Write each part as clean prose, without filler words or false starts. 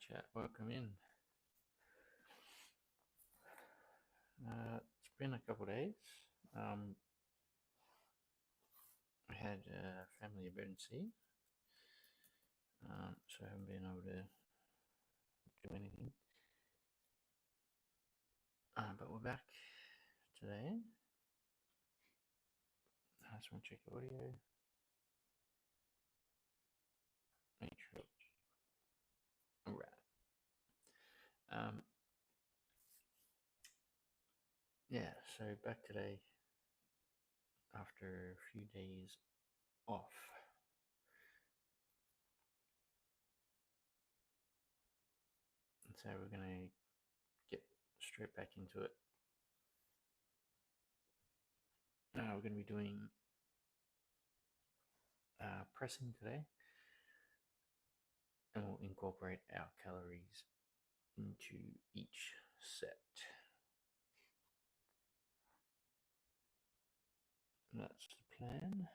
chat, welcome in. It's been a couple of days. I had a family emergency, so I haven't been able to do anything. But we're back today. I just want to check the audio. Make sure. All right. Yeah, so back today after a few days off. And so we're going to get straight back into it. We're going to be doing pressing today, and we'll incorporate our calories into each set. And that's the plan.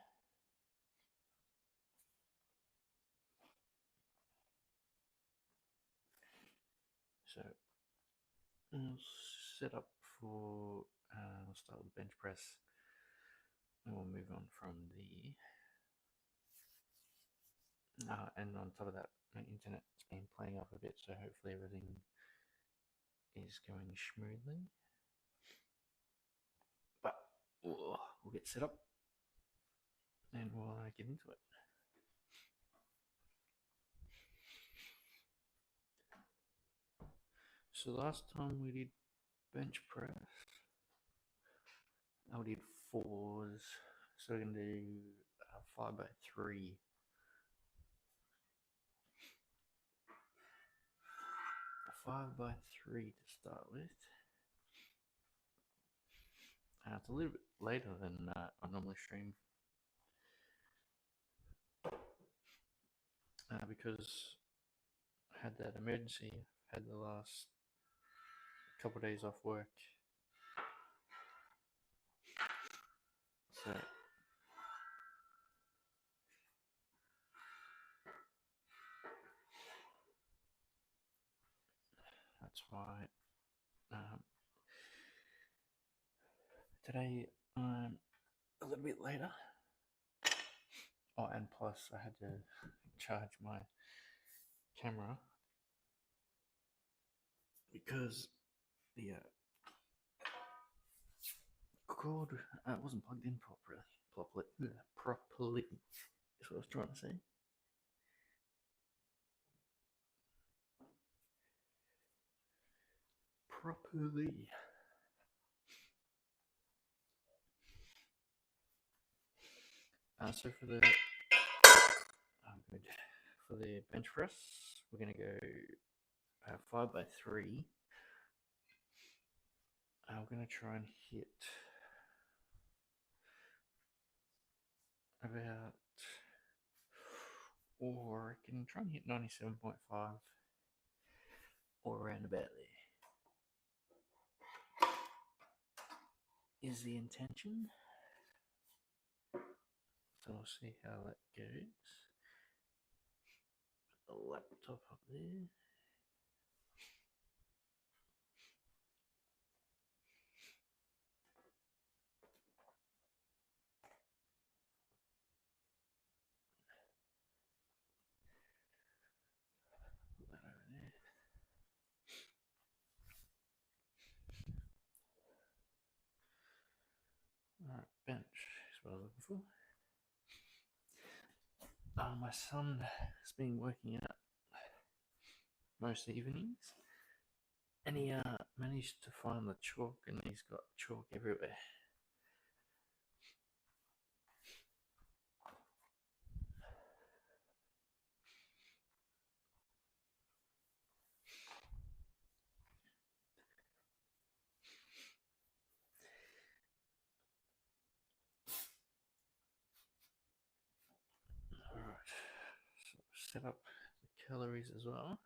So we'll set up for, we'll start with bench press, and we'll move on from the, and on top of that, my internet's been playing up a bit, so hopefully everything is going smoothly. But we'll get set up, and we'll get into it. So last time we did bench press, I did 4s, so we're going to do 5 by 3. A 5 by 3 to start with. It's a little bit later than I normally stream, because I had that emergency. I had the last couple of days off work, so that's why today I'm a little bit later. Oh, and plus I had to charge my camera because the cord wasn't plugged in properly. Is what I was trying to say. Properly. So for the for the bench press, we're going to go 5 by 3. We're going to try and hit about, or I can try and hit 97.5 or around about there is the intention. So we'll see how that goes. Put the laptop up there. Put that over there. Alright, bench is what I was looking for. My son has been working out most evenings, and he managed to find the chalk, and he's got chalk everywhere. Alright, so set up the calories as well.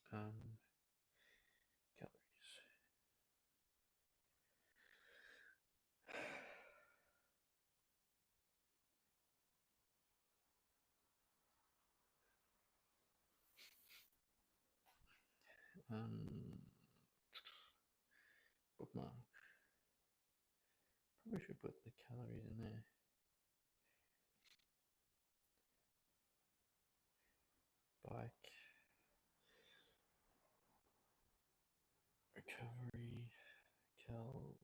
Calories. Bookmark. Probably should put the calories in there. Bike. Recovery. Cals.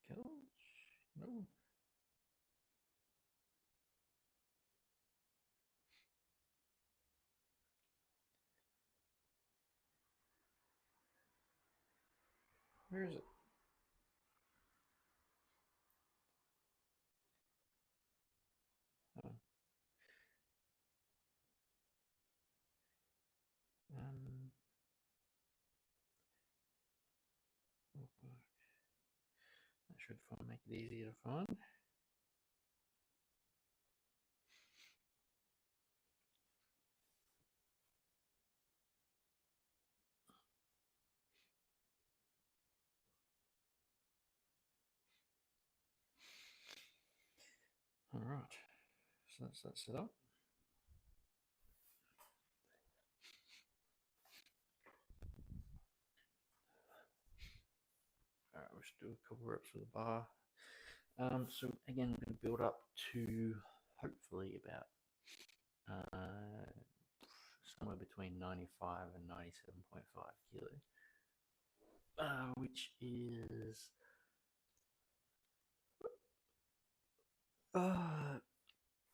No. Where is it? Oh. That should make it easier to find. All right, so that's that set up. All right, we'll just do a couple reps with the bar. So again, we're going to build up to hopefully about somewhere between 95 and 97.5 kilo, which is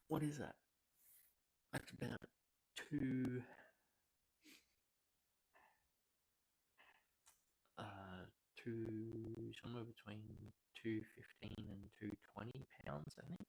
what is that? That's about somewhere between 215 and 220 pounds, I think.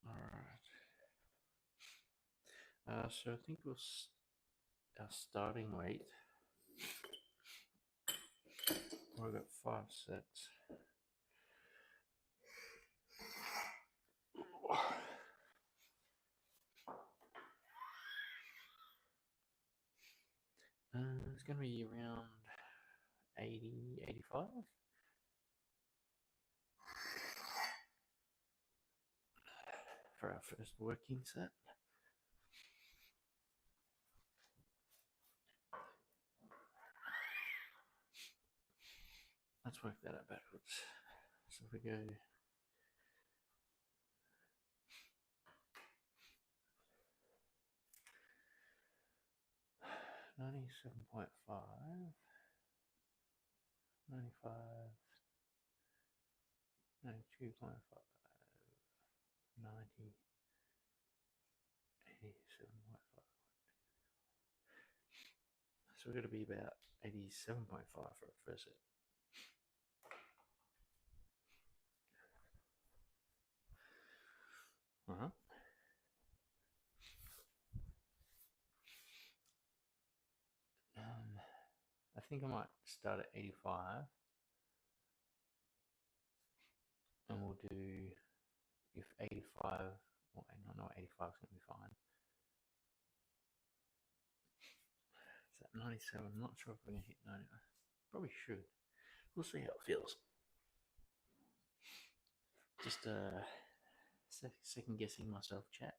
Alright. So I think our starting weight, we've got 5 sets. It's going to be around 80, 85. For our first working set. Let's work that out backwards. So if we go 97.5, 95, 92.5, 90, 87.5. So we're going to be about 87.5 for our first set. I think I might start at 85, and we'll do, if 85, well, no, 85 is going to be fine. Is that 97? I'm not sure if we're going to hit 90. Probably should. We'll see how it feels. Just second guessing myself, chat.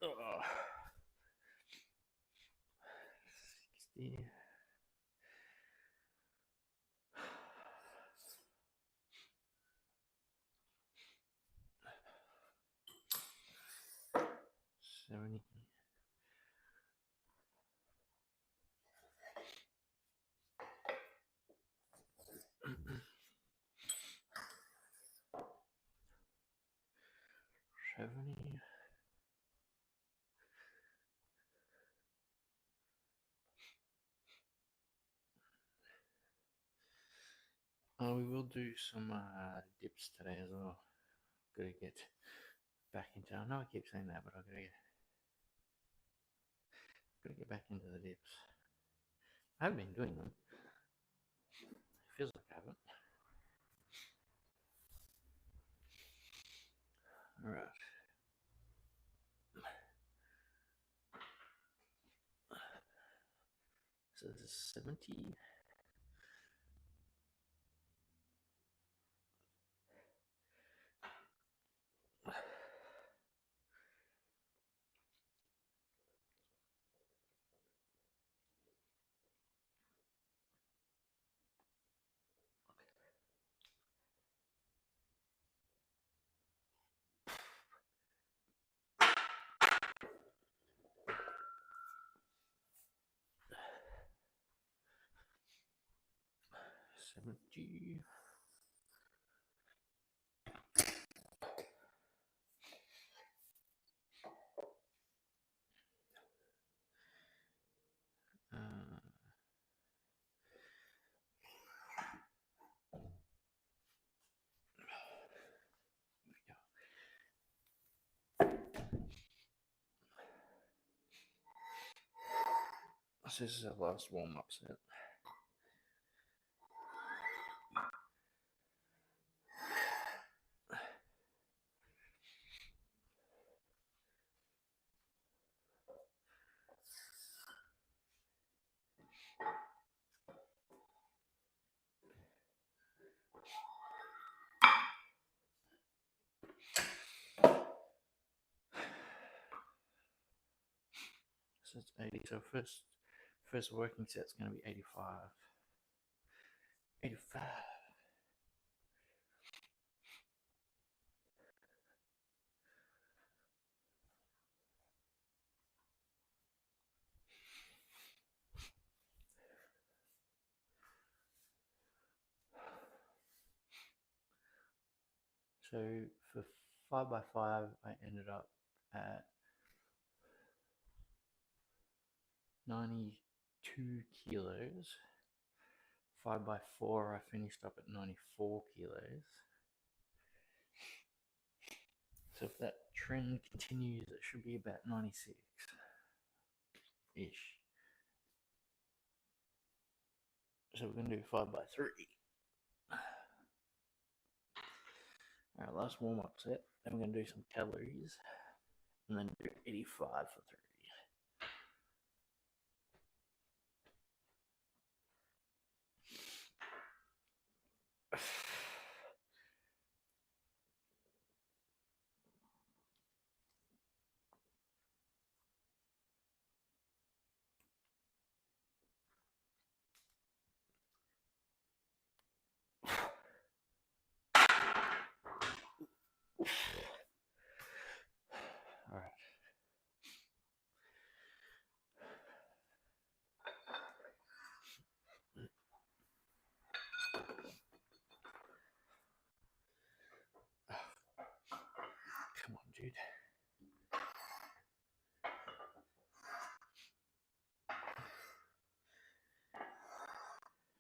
Oh. 60. 70. We will do some dips today as well. Gotta get back into. I know I keep saying that, but I gotta get back into the dips. I haven't been doing them. It feels like I haven't. All right. So this is 70. $70. So this is our last warm-up set. So it's 80. So first working set's going to be 85. 85. So for 5x5, I ended up at 92 kilos. 5x4, I finished up at 94 kilos. So if that trend continues, it should be about 96-ish. So we're going to do 5x3. Alright, last warm-up set. Then we're going to do some calories. And then do 85 for 3. Alright. Come on, dude.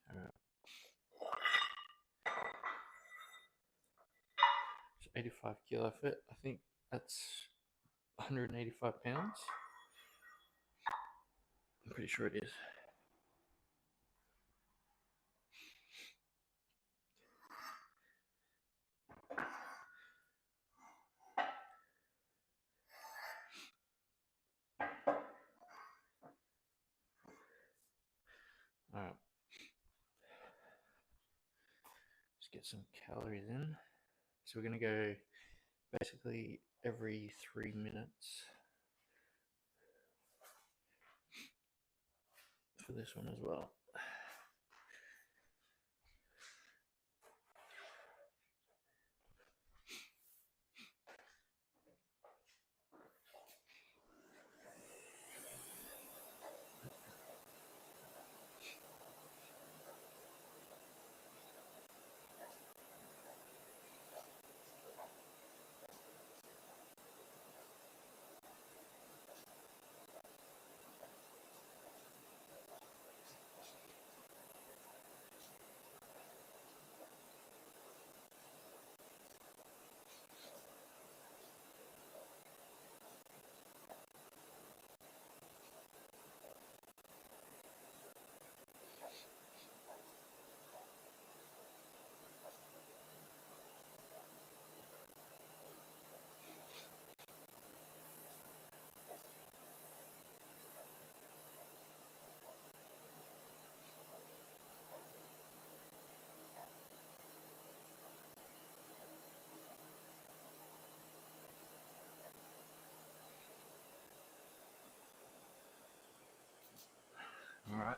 Alright. So 85 kilo fit. I think that's 185 pounds. I'm pretty sure it is. Alright. Let's get some calories in. So we're going to go basically every 3 minutes for this one as well.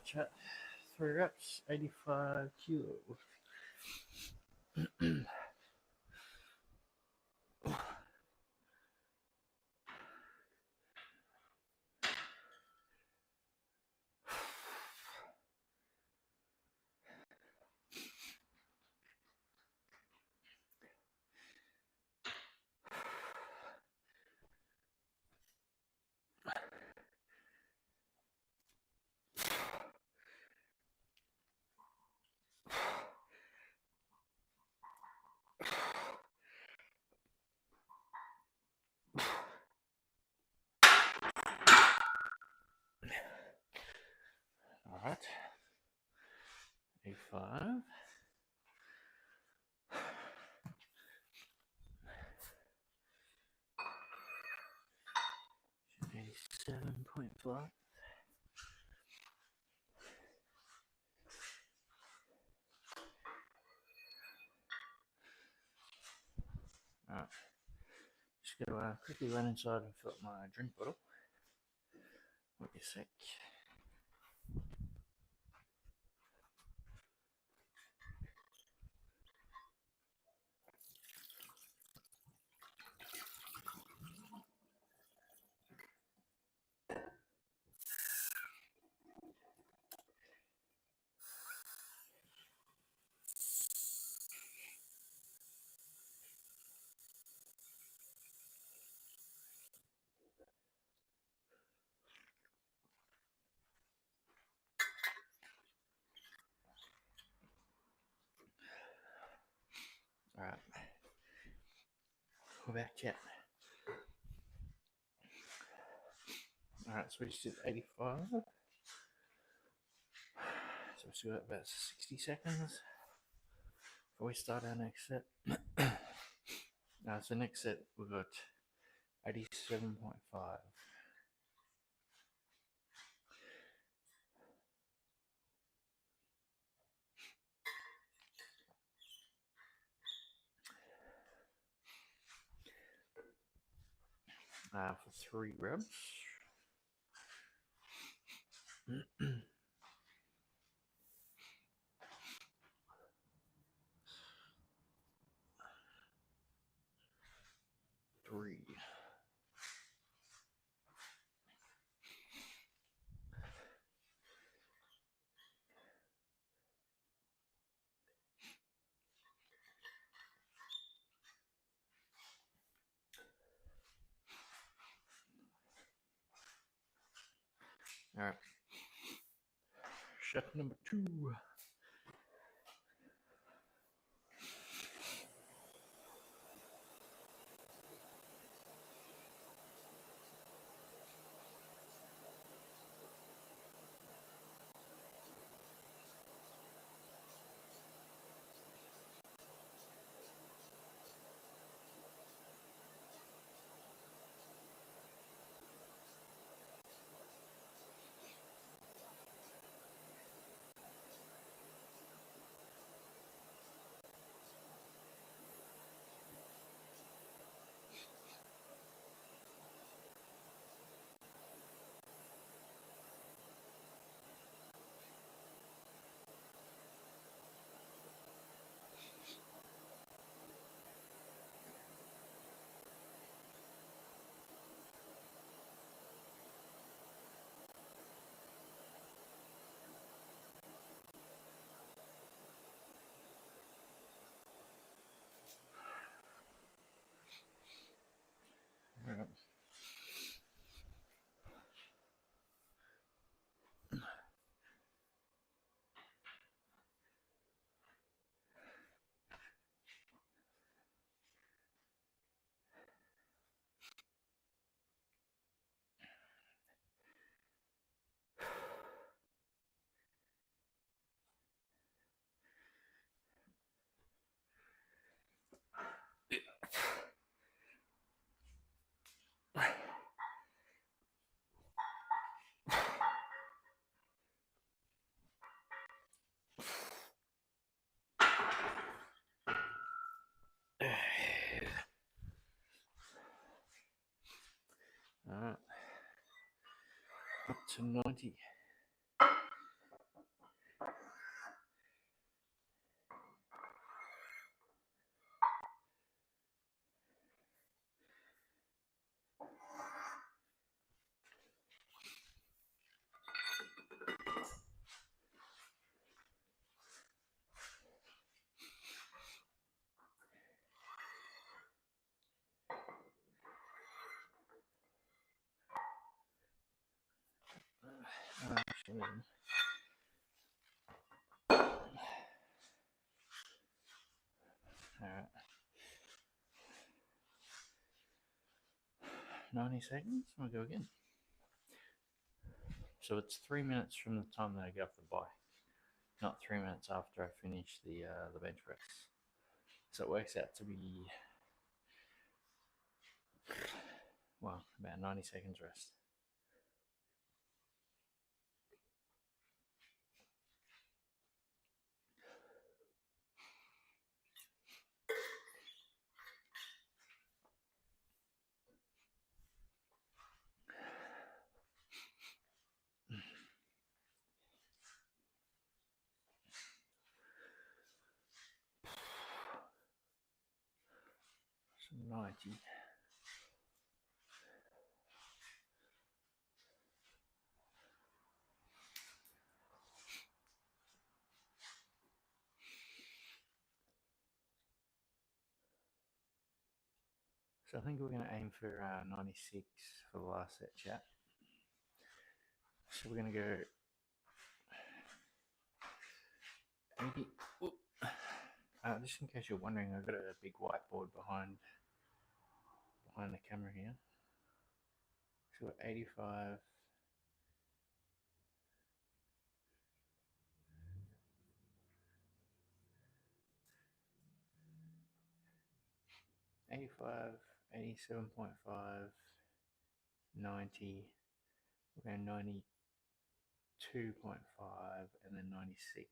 Alright, chat. 3 reps, 85 kilos. Alright. 85. 87.5. Alright. Just gotta quickly run inside and fill up my drink bottle. Wait a sec. Alright. We're back, chat. Alright, so we just did 85. So we still got about 60 seconds before we start our next set. So next set we've got 87.5. For 3 reps. Three. Alright. Shot number 2. Alright. Alright. Up to 90. 90 seconds. We'll go again. So it's 3 minutes from the time that I go off the bike, not 3 minutes after I finish the bench press. So it works out to be, well, about 90 seconds rest. So 90. So I think we're going to aim for 96 for the last set, chat. So we're going to go 80. Just in case you're wondering, I've got a big whiteboard behind the camera here. So we're 85. 85, 87.5, 90, we're going 92.5, and then 96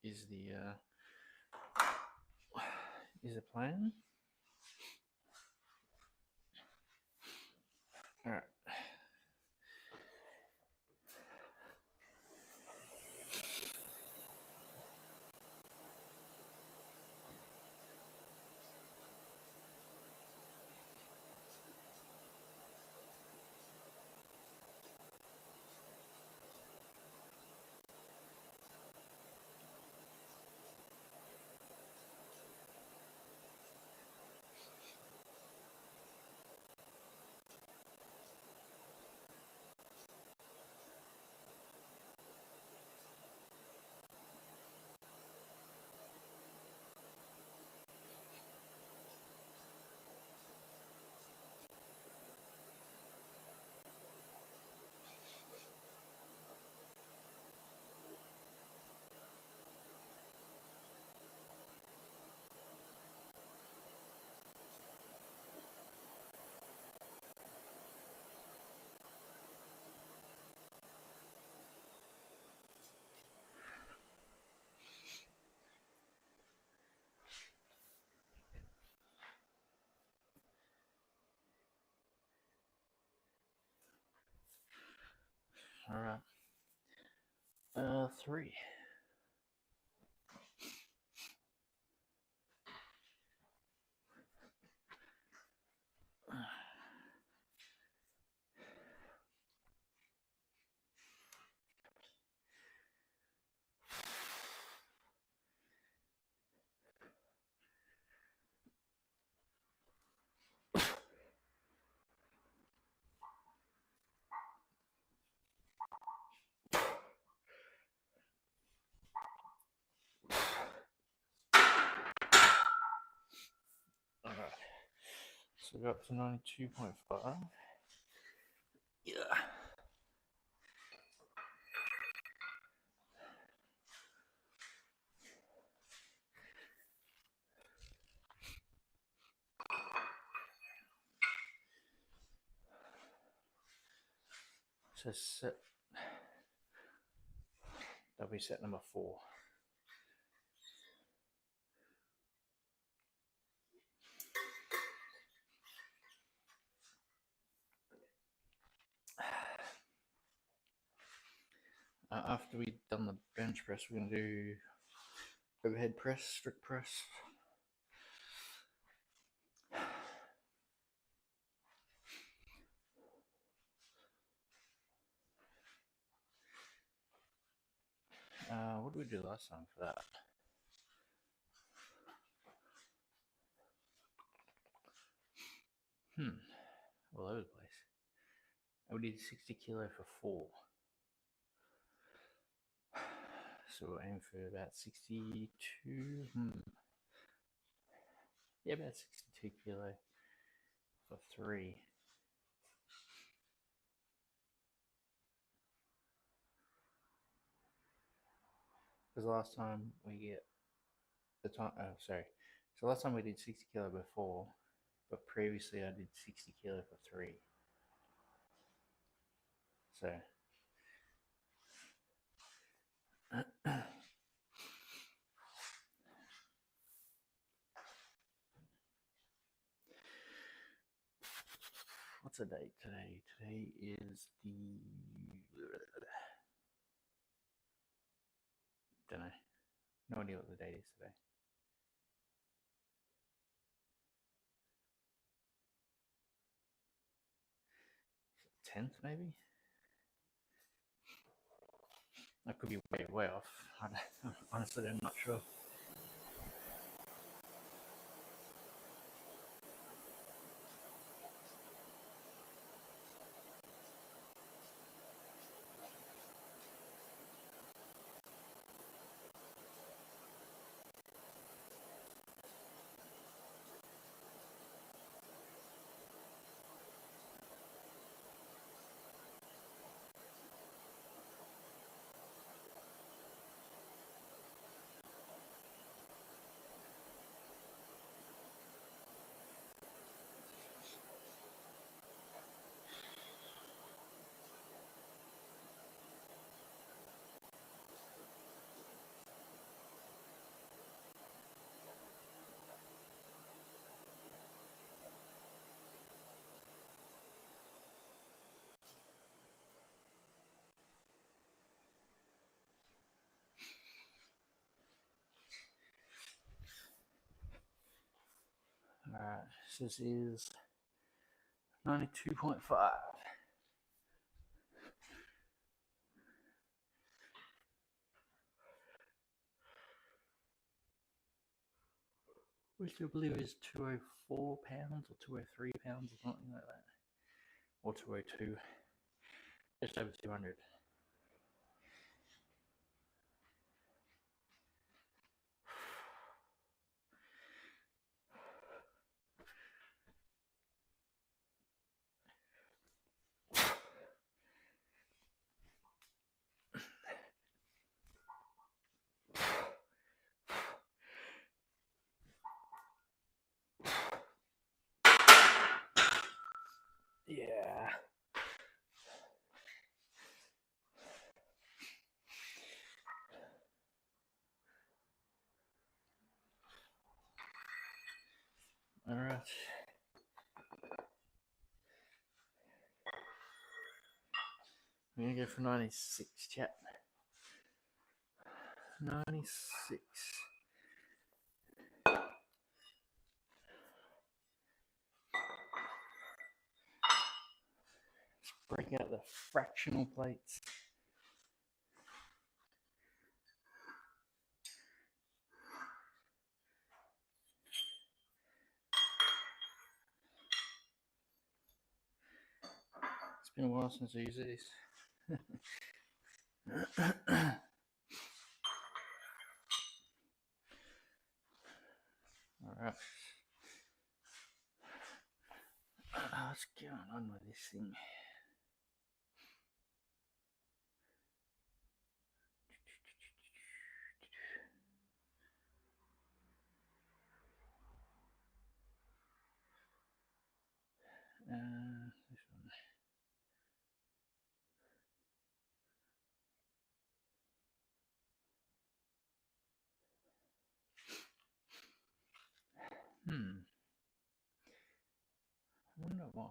is the plan. All right. All right. 3. All right. So we got up to 92.5. Yeah. So set, that'll be set number 4. After we've done the bench press, we're going to do overhead press, strict press. What did we do last time for that? All over the place. We did 60 kilo for 4. So we'll aim for about 62. Yeah, about 62 kilo. for 3. Because last time we get the time, so last time we did 60 kilo before, but previously I did 60 kilo for 3. So what's the date today? Today is the don't know. No idea what the date is today. 10th maybe? I could be way off. Honestly, I'm not sure. Alright, so this is 92.5. Which I believe is 204 pounds or 203 pounds or something like that. Or 202. Just over 200. Yeah. Alright. I'm gonna go for 96, chat. 96. Let's break out the fractional plates. It's been a while since I used these. Alright. What's going on with this thing? This one. I wonder why.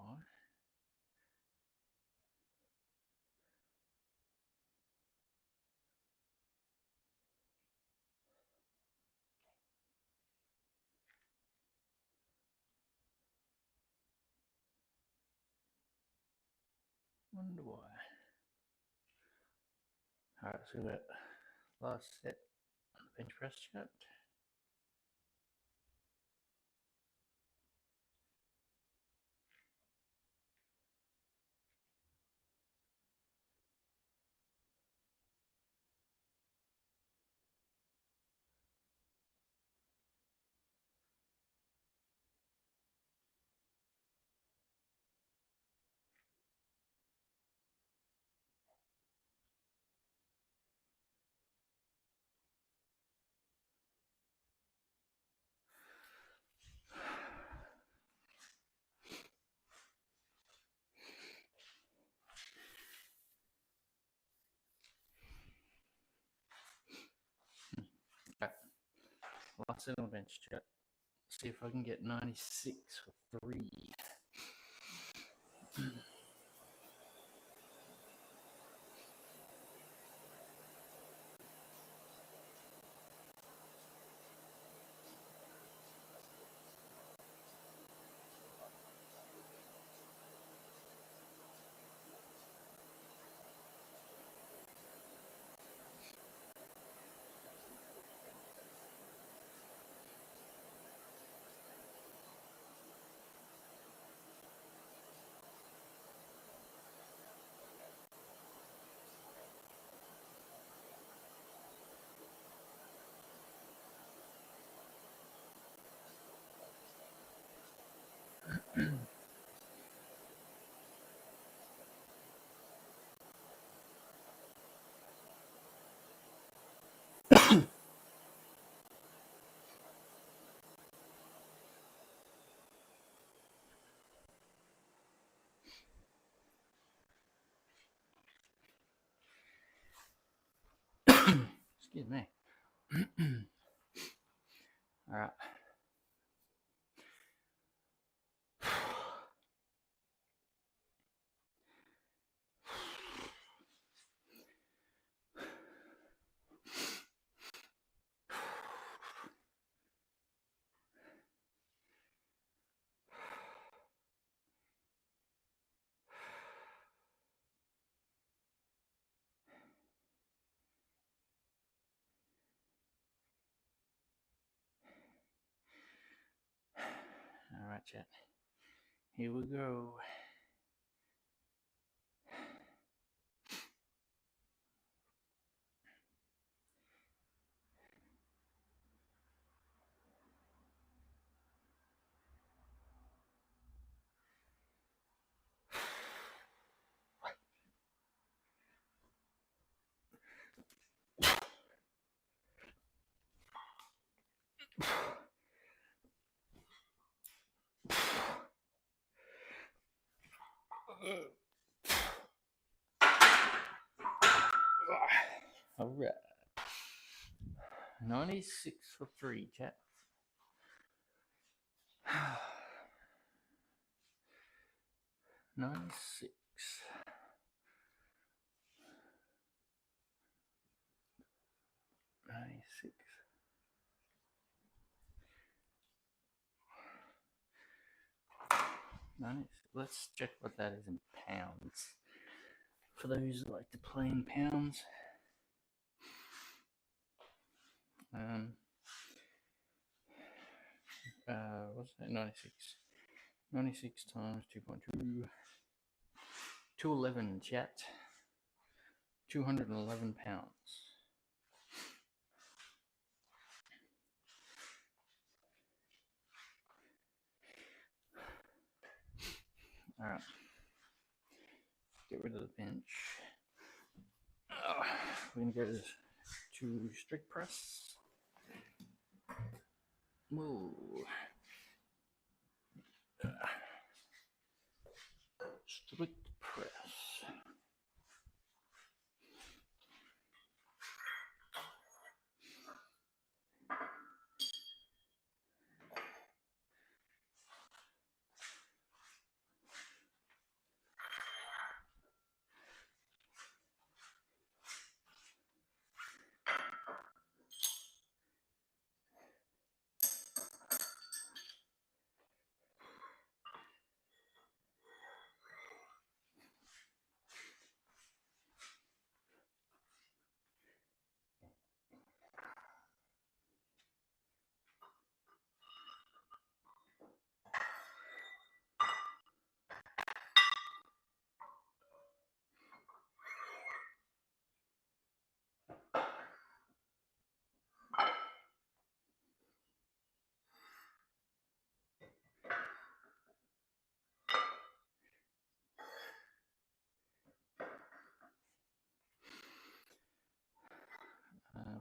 Wonder why. Alright, so that last set on the bench press chat. I'll sit on the bench, chat. See if I can get 96 for 3. Excuse me. All right. All right, chat. Here we go. All right. 96 for 3, chat. 96. 96. Let's check what that is in pounds. For those who like to play in pounds. What's that? 96. 96 times 2.2. 211, chat. 211 pounds. All right. Get rid of the bench. We're going to go to strict press. Whoa. Strict press.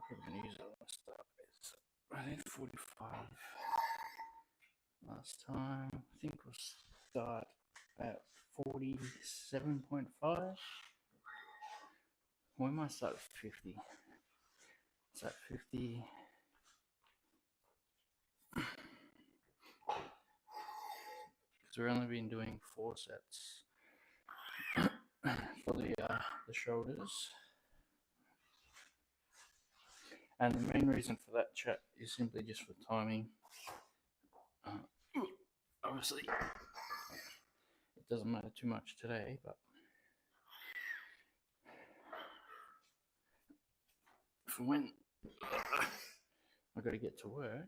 We're going to use all my stuff. I did 45 last time. I think we'll start at 47.5. We might start at 50. It's at 50. So we've only been doing 4 sets for the shoulders. And the main reason for that, chat, is simply just for timing. Obviously, it doesn't matter too much today, but for when I've got to get to work,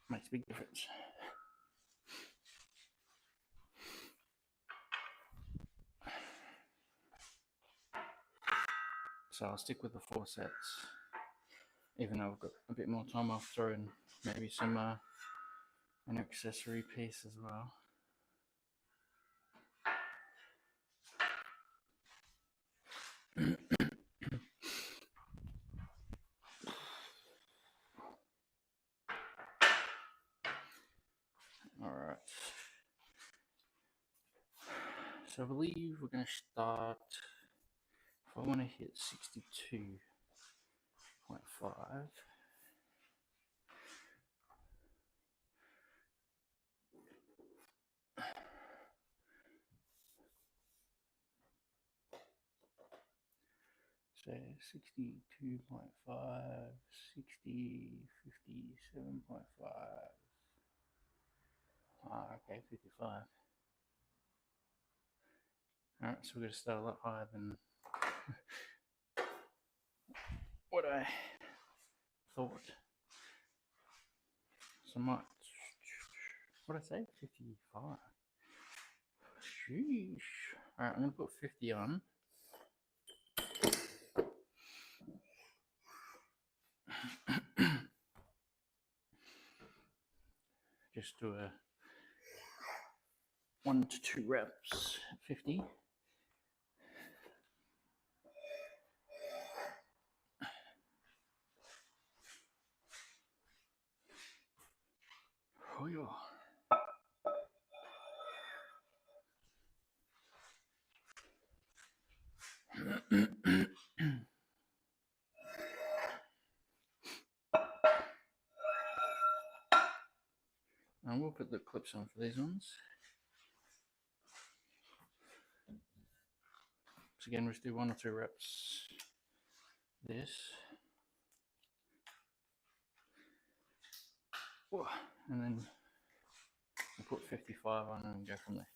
makes a big difference. So I'll stick with the 4 sets, even though I've got a bit more time. I'll throw in maybe some an accessory piece as well. Alright. So I believe we're going to start, if I want to hit 62.5. So 62.5, 60, 57.5. Okay, 55. Alright, so we're going to start a lot higher than what I thought. So much. What did I say? 55. Sheesh. Alright, I'm going to put 50 on. Just do a 1 to 2 reps at 50. Oh yeah. And we'll put the clips on for these ones. So again, let's do 1 or 2 reps. This. And then we'll put 55 on and go from there.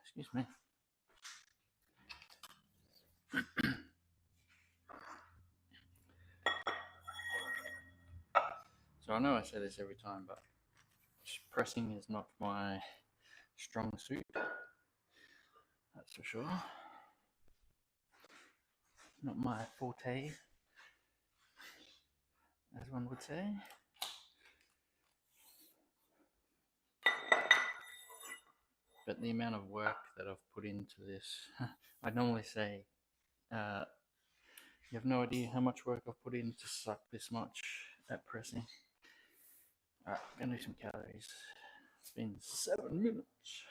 Excuse me. So I know I say this every time, but pressing is not my strong suit. That's for sure. Not my forte, as one would say. But the amount of work that I've put into this, I normally say, you have no idea how much work I've put in to suck this much at pressing. Alright, I'm gonna do some calories. It's been 7 minutes.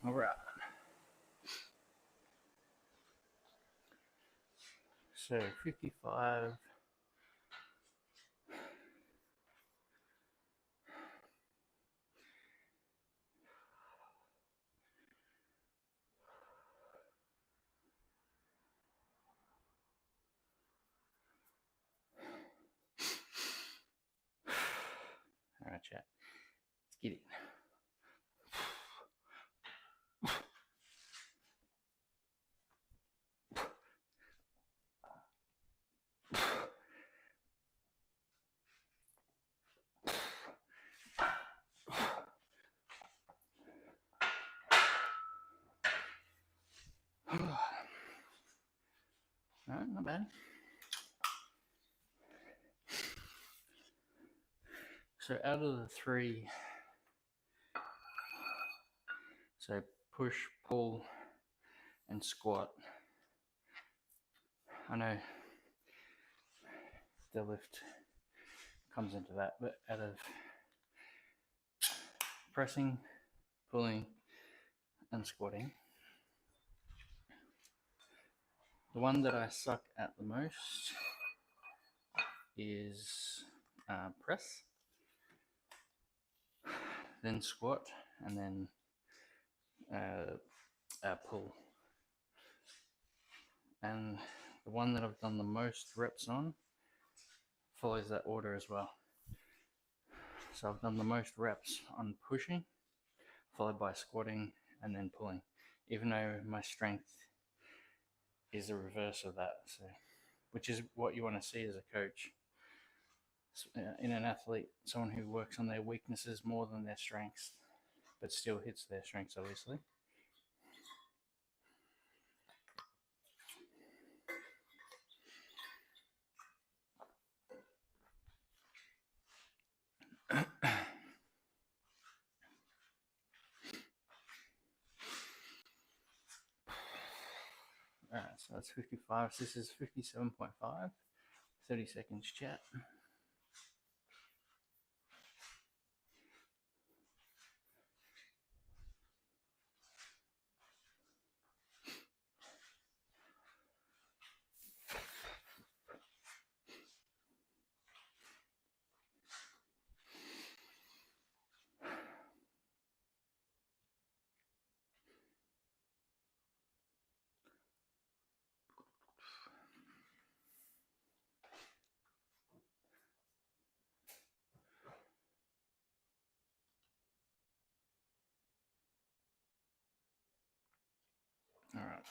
Alright. So 55. All right, chat. Let's get it. All right, not bad. So out of the three, so push, pull, and squat. I know deadlift comes into that, but out of pressing, pulling, and squatting, the one that I suck at the most is press, then squat, and then pull. And the one that I've done the most reps on follows that order as well. So I've done the most reps on pushing, followed by squatting, and then pulling, even though my strength is the reverse of that. So, which is what you want to see as a coach in an athlete, someone who works on their weaknesses more than their strengths, but still hits their strengths, obviously. Alright, so that's 55. So this is 57.5. 30 seconds chat. Alright.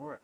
Alright.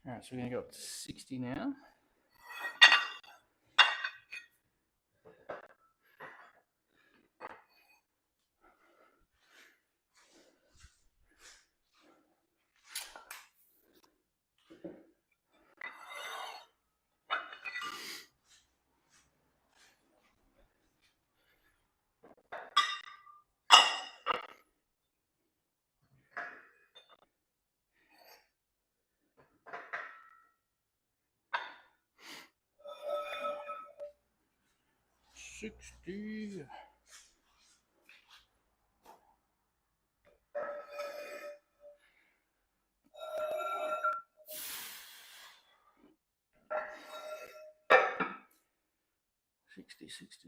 Alright, so we're going to go up to 60 now. 60.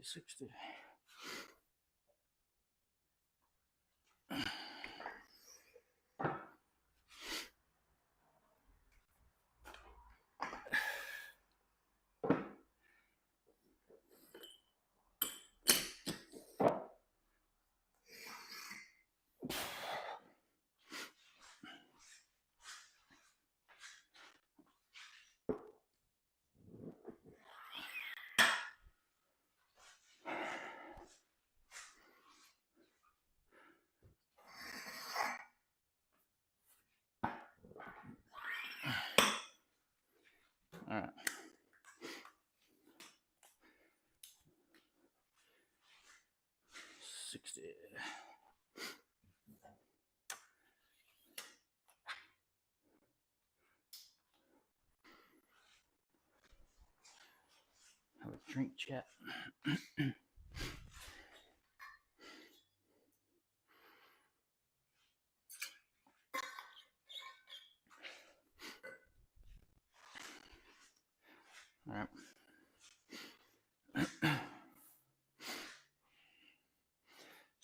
$60. All right. $60. Have a drink, chat. All right.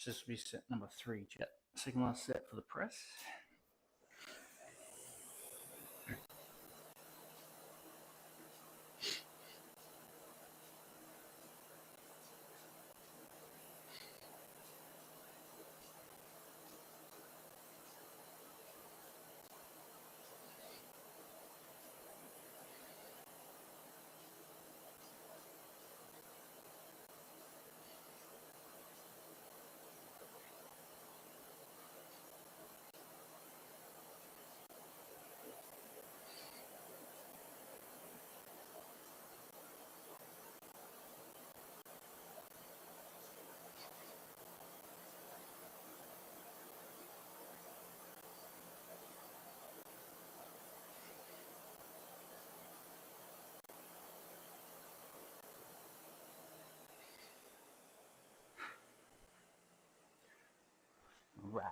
This will be set number 3, chat. Second last set for the press. Right.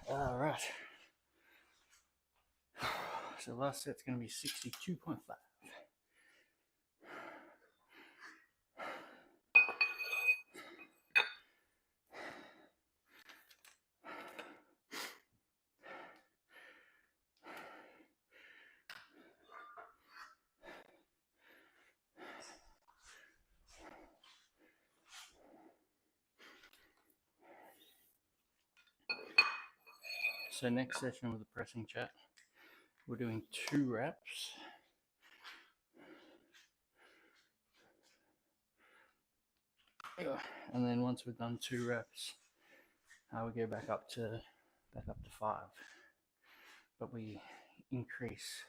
All right. So last set's going to be 62.5. So next session with the pressing, chat, we're doing 2 reps. And then once we've done 2 reps, we go back up to 5. But we increase.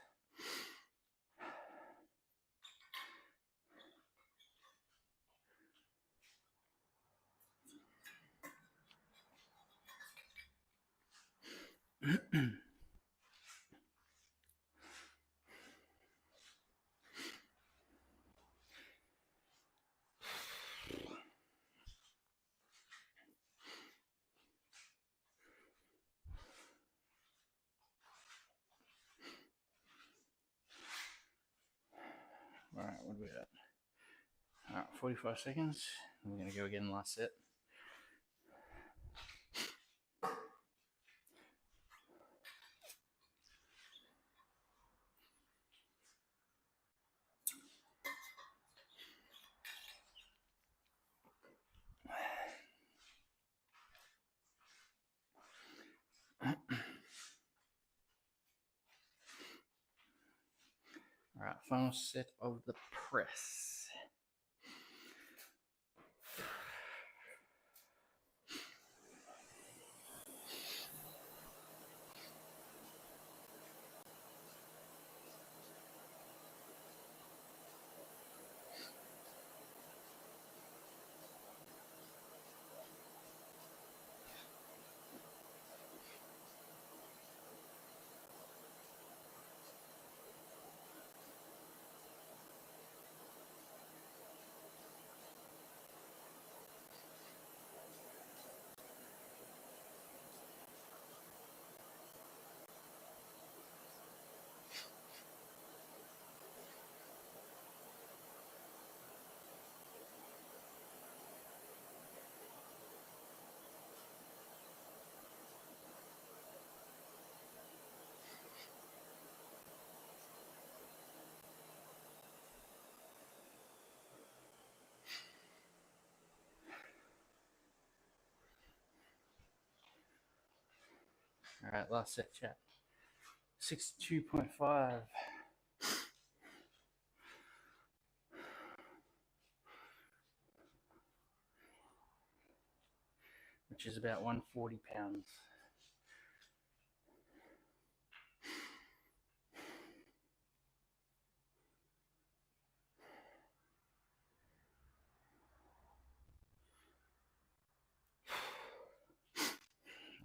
All right, what do we got? All right, 45 seconds. We're going to go again last set. Alright, final set of the press. Alright, last set, chat. 62.5. Which is about 140 pounds.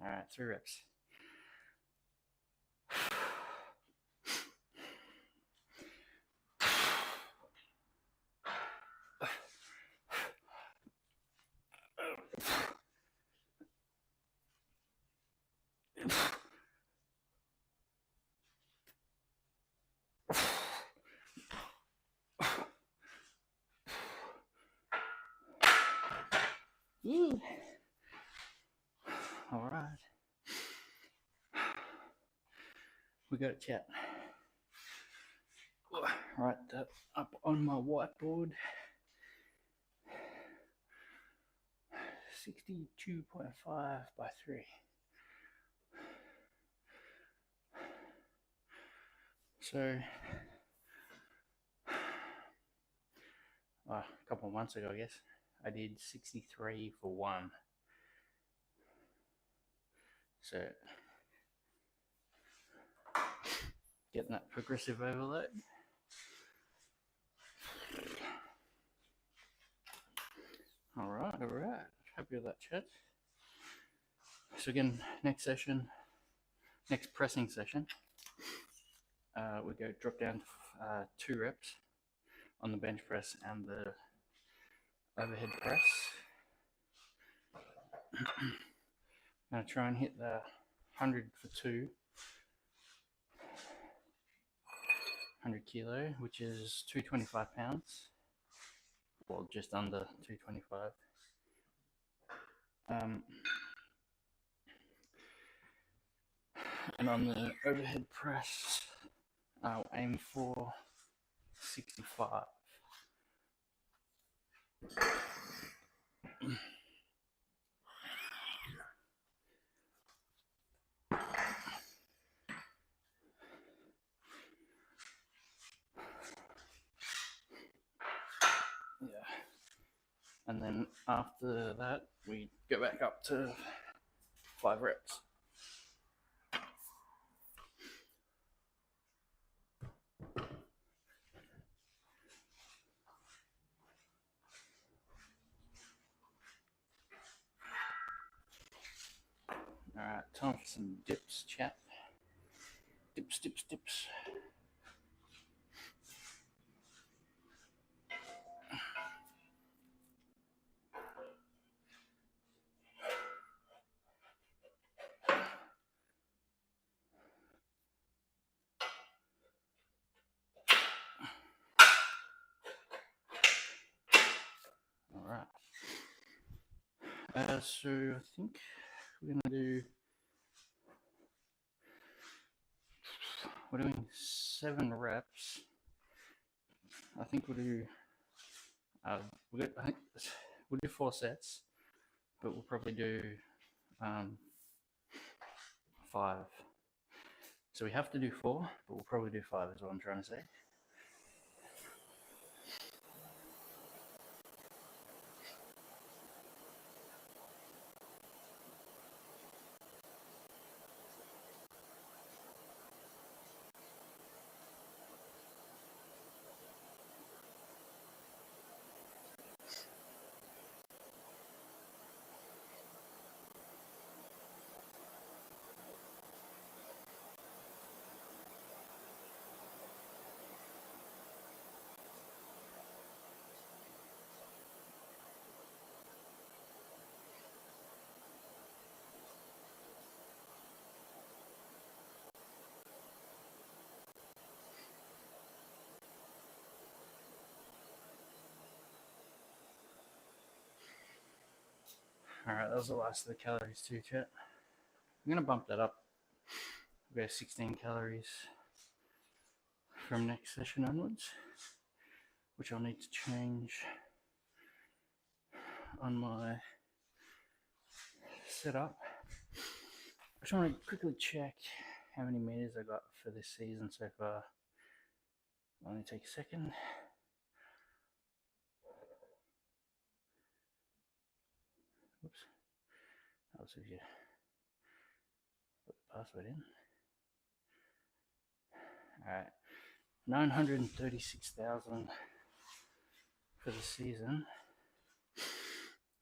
Alright, 3 reps. Ooh. All right. We got it, chat. Right up on my whiteboard. 62.5 by 3. So, a couple of months ago, I guess, I did 63 for 1. So, getting that progressive overload. All right. Happy with that, chat. So again, next pressing session, we go drop down 2 reps on the bench press and the overhead press. I'm going to try and hit the 100 for 2, 100 kilo, which is 225 pounds, well, just under 225. And on the overhead press, I'll aim for 65. Yeah. And then after that, we go back up to 5 reps. All right, time for some dips, chat. Dips. All right. So I think we're doing 7 reps. I think we'll do we'll do 4 sets, but we'll probably do 5. So we have to do 4, but we'll probably do 5 is what I'm trying to say. Alright, that was the last of the calories too, chat. I'm going to bump that up. We'll go 16 calories from next session onwards, which I'll need to change on my setup. I just want to quickly check how many meters I got for this season so far. I'll only take a second. Whoops. That was if you put the password in. Alright. 936,000 for the season.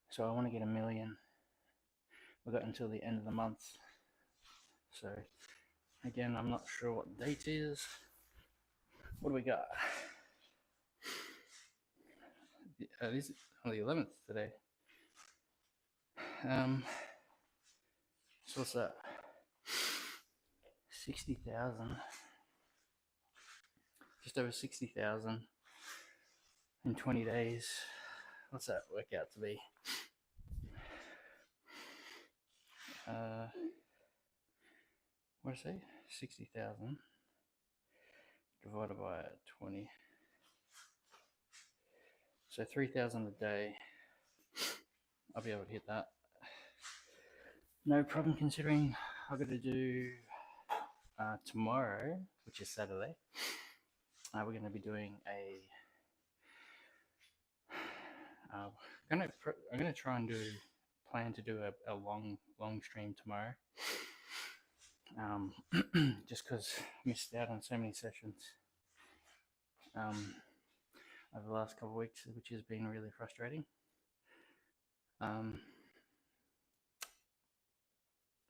So I want to get 1 million. We've got until the end of the month. So again, I'm not sure what date is. What do we got? This is on the 11th today. So what's that? 60,000. Just over 60,000 in 20 days. What's that work out to be? What did I say? 60,000 divided by 20. So 3,000 a day. I'll be able to hit that. No problem, considering I've got to do tomorrow, which is Saturday. We're going to be doing I'm going to try and plan to do a long stream tomorrow. Just because I missed out on so many sessions over the last couple of weeks, which has been really frustrating.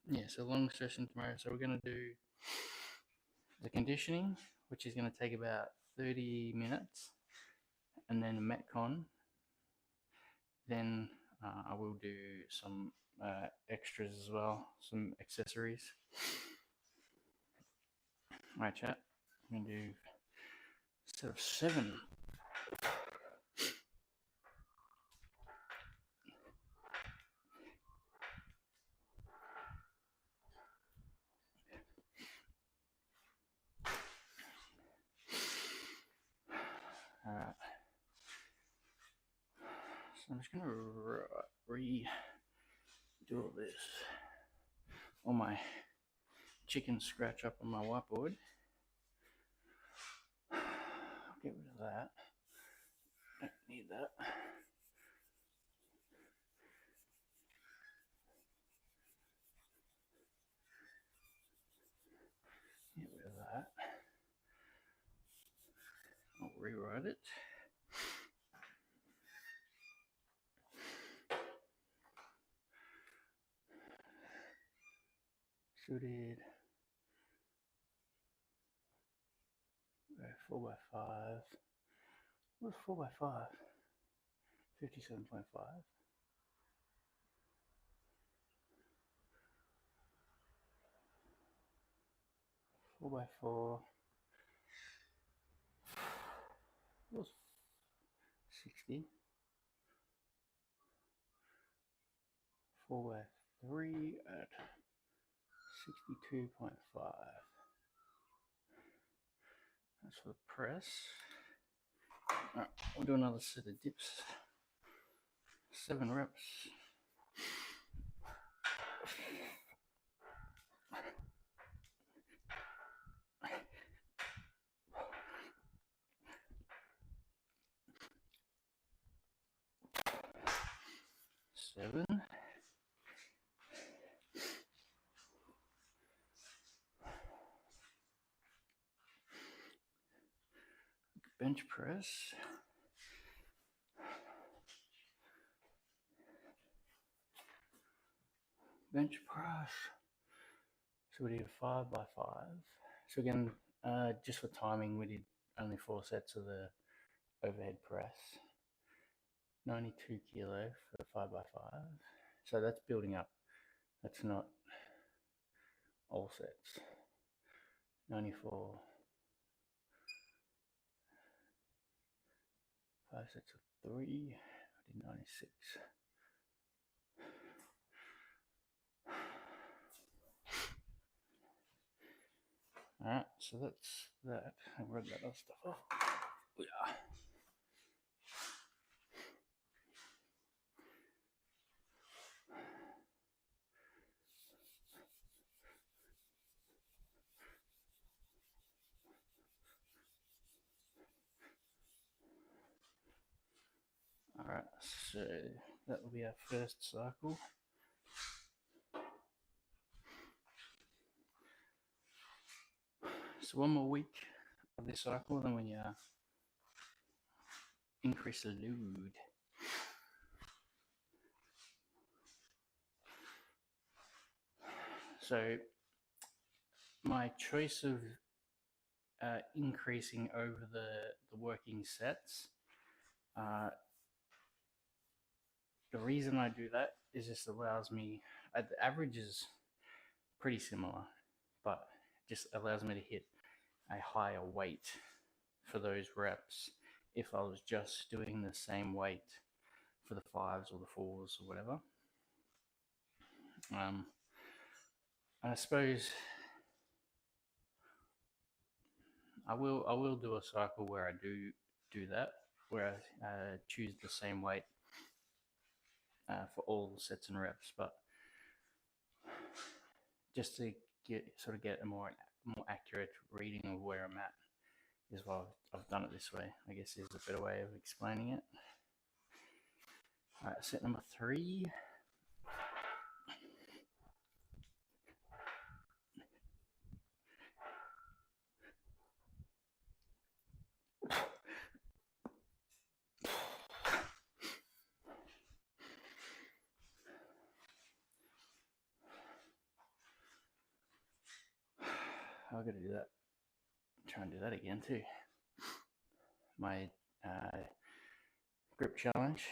Yeah, so long session tomorrow. So we're going to do the conditioning, which is going to take about 30 minutes, and then Metcon. Then I will do some extras as well, some accessories. Alright, chat. I'm going to do a set of 7. Alright. So I'm just going to redo all this. All my chicken scratch up on my whiteboard. I'll get rid of that. Don't need that. Get rid of that. I'll rewrite it. Suited 4x5. What's 4x5? 57.5. 4x4. What's 60? 4x3 at 62.5. That's for the press. Alright, we'll do another set of dips. 7 reps. Seven. Bench press. Bench press. So we did 5x5. So again, just for timing, we did only 4 sets of the overhead press. 92 kilo for 5x5. So that's building up. That's not all sets. 94. 5 sets of 3. I did 96. Alright, so that's that. I read that other stuff off. Yeah. Alright, so that will be our first cycle. So one more week of this cycle, then we increase the load. So my choice of increasing over the working sets, the reason I do that is just allows me, the average is pretty similar, but just allows me to hit a higher weight for those reps if I was just doing the same weight for the 5s or the 4s or whatever. I suppose I will do a cycle where I do that, where I choose the same weight for all sets and reps, but just to get a more accurate reading of where I'm at is why I've done it this way. I guess is a better way of explaining it. All right, set number 3. I've got to do that. Try and do that again too. My grip challenge.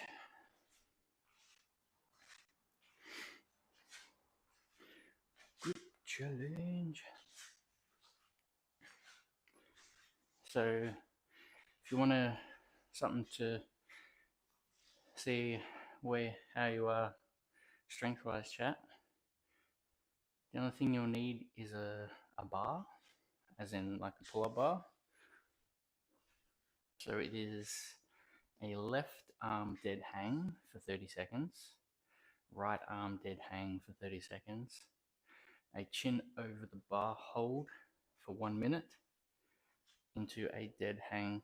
Grip challenge. So if you want something to see how you are strength-wise, chat, the only thing you'll need is a bar, as in like a pull-up bar. So it is a left arm dead hang for 30 seconds, right arm dead hang for 30 seconds, a chin over the bar hold for 1 minute, into a dead hang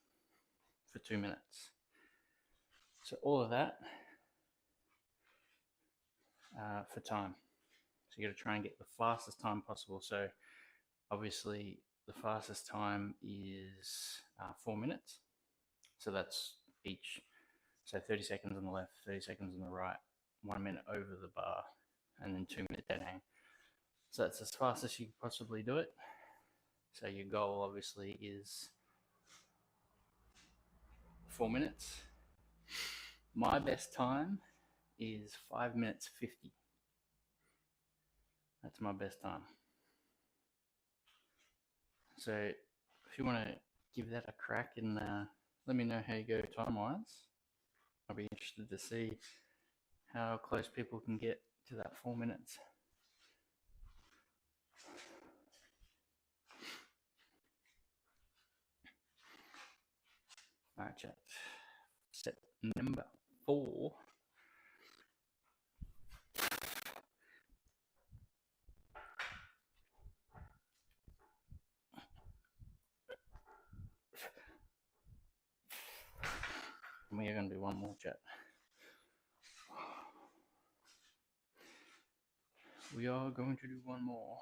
for 2 minutes. So all of that for time. So you got to try and get the fastest time possible. So obviously the fastest time is 4 minutes. So that's each. So 30 seconds on the left, 30 seconds on the right, 1 minute over the bar, and then 2 minute dead hang. So that's as fast as you can possibly do it. So your goal obviously is 4 minutes. My best time is 5 minutes 50. That's my best time. So if you want to give that a crack and let me know how you go time-wise, I'll be interested to see how close people can get to that 4 minutes. All right, chat. Set number 4. We are going to do one more, chat. We are going to do one more.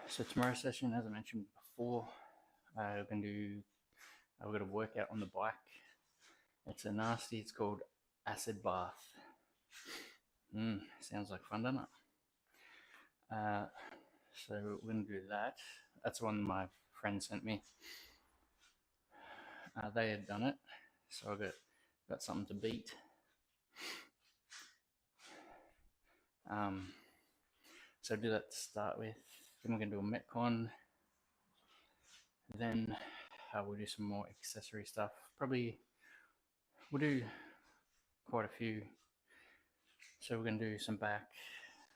So tomorrow's session, as I mentioned before, we're going to work out on the bike. It's a nasty. It's called acid bath. Sounds like fun, doesn't it? So we're going to do that. That's one my friend sent me. They had done it, so I got something to beat. So do that to start with. Then we're going to do a Metcon. Then we'll do some more accessory stuff. Probably we'll do quite a few. So we're going to do some back,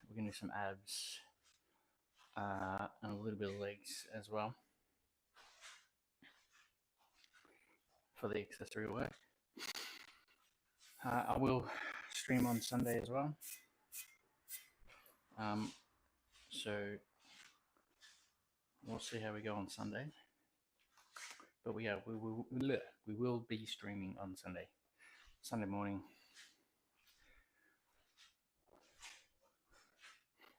we're going to do some abs, and a little bit of legs as well for the accessory work. I will stream on Sunday as well. So we'll see how we go on Sunday. But we will be streaming on Sunday morning.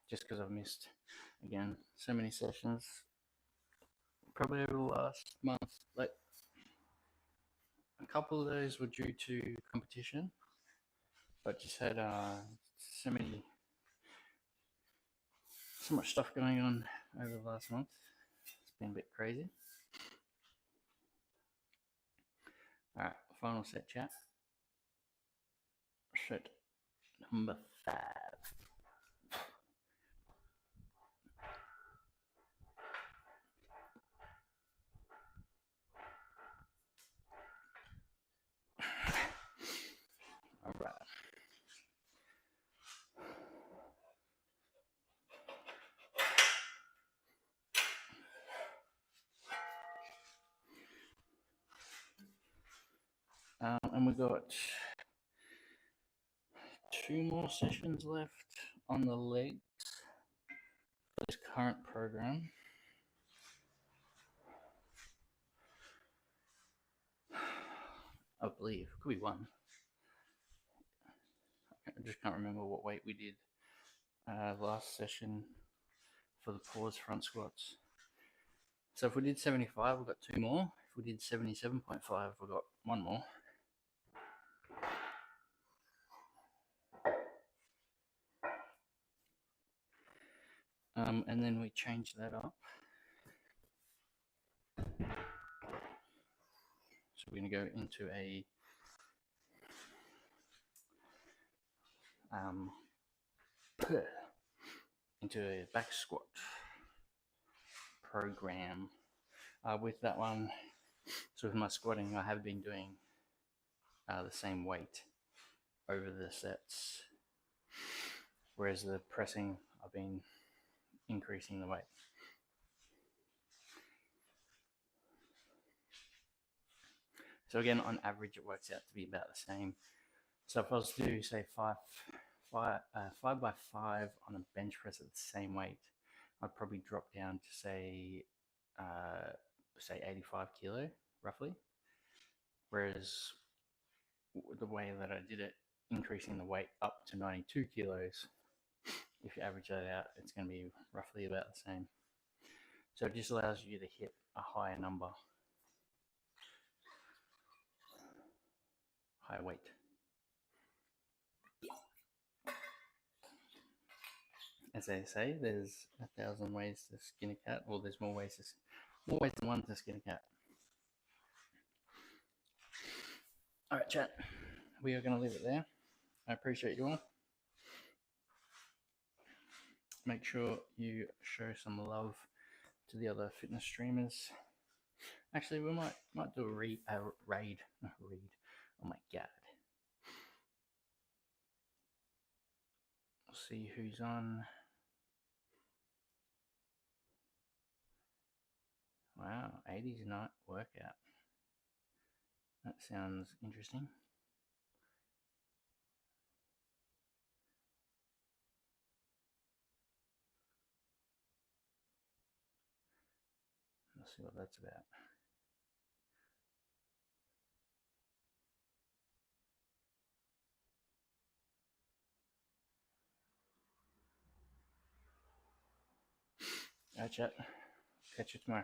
Just because I've missed, again, so many sessions, probably over the last month. Like, a couple of those were due to competition, but just had so much stuff going on over the last month. It's been a bit crazy. All right, final set, chat. Set number 5. All right. And we've got 2 more sessions left on the legs for this current program. I believe. Could be 1. I just can't remember what weight we did last session for the pause front squats. So if we did 75, we've got 2 more. If we did 77.5, we've got 1 more. And then we change that up. So we're going to go into a back squat program. With that one, so with my squatting, I have been doing the same weight over the sets, whereas the pressing, I've been increasing the weight. So again, on average, it works out to be about the same. So if I was to do, say, 5 by 5 on a bench press at the same weight, I'd probably drop down to say 85 kilo, roughly. Whereas the way that I did it, increasing the weight up to 92 kilos, if you average that out, it's going to be roughly about the same. So it just allows you to hit a higher number, higher weight. As they say, there's 1,000 ways to skin a cat, or there's more ways than one to skin a cat. All right, chat. We are going to leave it there. I appreciate you all. Make sure you show some love to the other fitness streamers. Actually, we might do a raid. Oh my god. We'll see who's on. Wow, 80s night workout. That sounds interesting. Let's see what that's about. All right, chat. Catch you tomorrow.